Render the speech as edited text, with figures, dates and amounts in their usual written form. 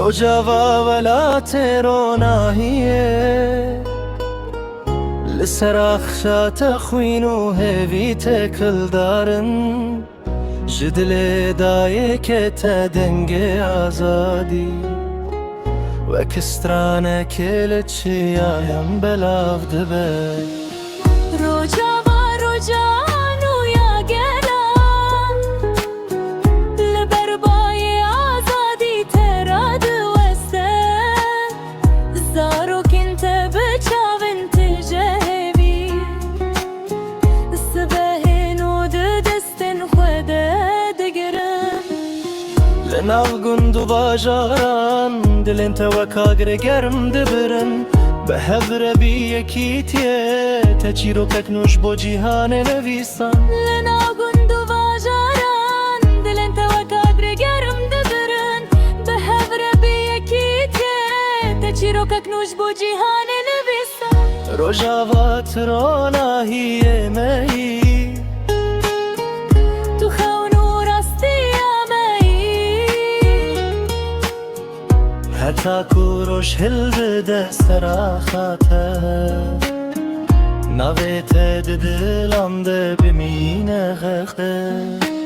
روجاوا ولا تيرونا هي لسراخشا تخوينو هيفي تكل دارن جدل دايك تدنگ آزادي وكسترانه كلتشي يايم بلاغ دبي روجاوا روجانو يا گلام لبربای آزادی تراد وسته زارو كنت بچاون تجهبي سبهنو دستن خده دگرم لناو گندو باجاران دلن توکاگر گرم دبرن به هبر بی یکیتیه تچیرو تکنوش با جیهان نویسان لنا گندو واجاران دلن توکاگر گرم دبرن به هبر بیکیتیه تچیرو ککنوش بو جیهان نویسان روجاوا ترونا هیه مهی تو خونو راستی آمهی حتی کوروش هل بده سراخاته نویت دلم ده بمینه غخه